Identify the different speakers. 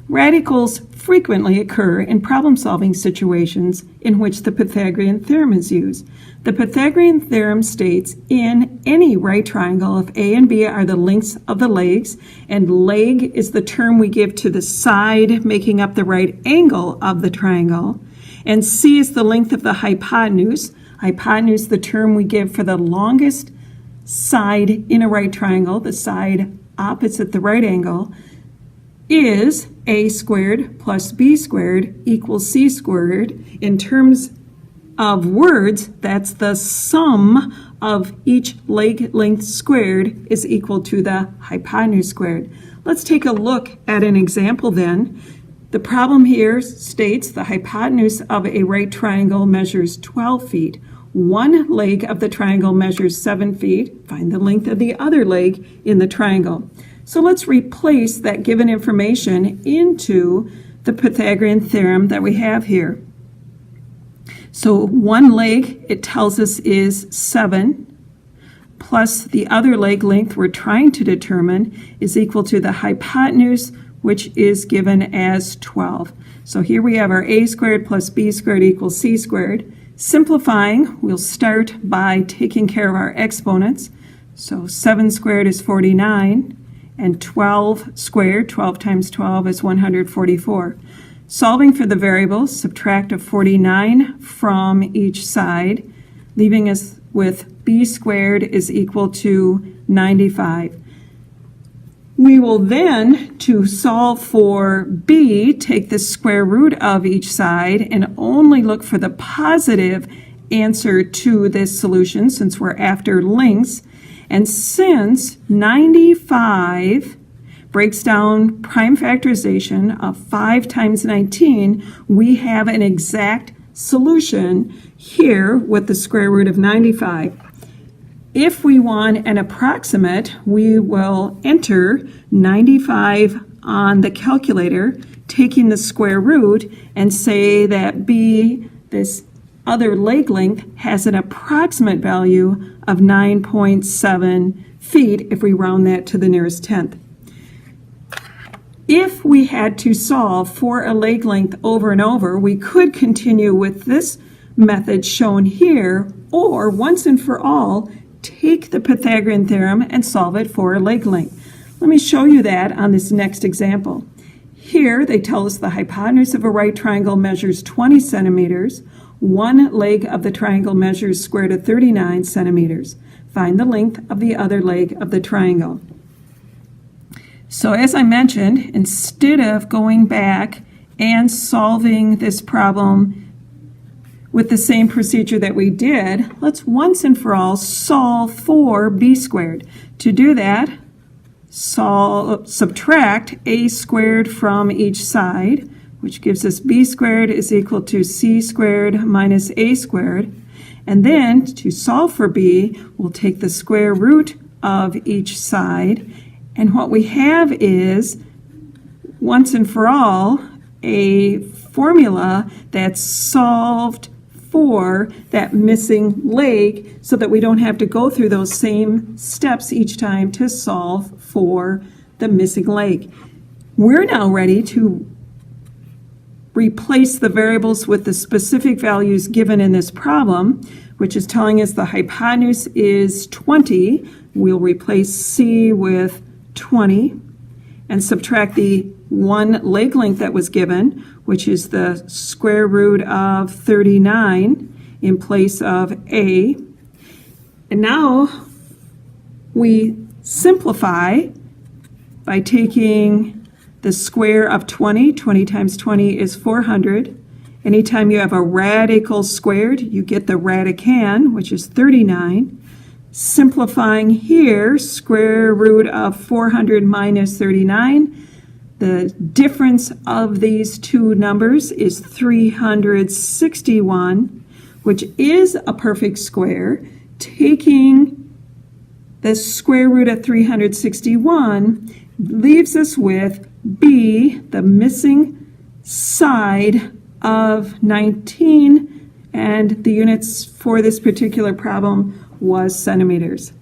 Speaker 1: Radicals frequently occur in problem-solving situations in which the Pythagorean theorem is used. The Pythagorean theorem states in any right triangle, if A and B are the lengths of the legs, and leg is the term we give to the side making up the right angle of the triangle, and C is the length of the hypotenuse, hypotenuse the term we give for the longest side in a right triangle, the side opposite the right angle, is a squared plus b squared equals c squared. In terms of words, that's the sum of each leg length squared is equal to the hypotenuse squared. Let's take a look at an example then. The problem here states the hypotenuse of a right triangle measures 12 feet. One leg of the triangle measures 7 feet. Find the length of the other leg in the triangle. So let's replace that given information into the Pythagorean theorem that we have here. So one leg, it tells us, is 7, plus the other leg length we're trying to determine is equal to the hypotenuse, which is given as 12. So here we have our a squared plus b squared equals c squared. Simplifying, we'll start by taking care of our exponents. So 7 squared is 49. And 12 squared, 12 times 12 is 144. Solving for the variables, subtract a 49 from each side, leaving us with b squared is equal to 95. We will then, to solve for b, take the square root of each side and only look for the positive answer to this solution since we're after lengths. And since 95 breaks down prime factorization of 5 times 19, we have an exact solution here with the square root of 95. If we want an approximate, we will enter 95 on the calculator, taking the square root, and say that b, this other leg length, has an approximate value of 9.7 feet if we round that to the nearest tenth. If we had to solve for a leg length over and over, we could continue with this method shown here, or once and for all, take the Pythagorean theorem and solve it for a leg length. Let me show you that on this next example. Here they tell us the hypotenuse of a right triangle measures 20 centimeters. One leg of the triangle measures square root of 39 centimeters. Find the length of the other leg of the triangle. So as I mentioned, instead of going back and solving this problem with the same procedure that we did, let's once and for all solve for b squared. To do that, subtract a squared from each side, which gives us b squared is equal to c squared minus a squared. And then to solve for b, we'll take the square root of each side. And what we have is, once and for all, a formula that's solved for that missing leg so that we don't have to go through those same steps each time to solve for the missing leg. We're now ready to replace the variables with the specific values given in this problem, which is telling us the hypotenuse is 20. We'll replace c with 20 and subtract the one leg length that was given, which is the square root of 39 in place of a. And now we simplify by taking the square of 20. 20 times 20 is 400. Anytime you have a radical squared, you get the radicand, which is 39. Simplifying here, square root of 400 minus 39. The difference of these two numbers is 361, which is a perfect square. Taking the square root of 361 leaves us with b, the missing side of 19, and the units for this particular problem was centimeters.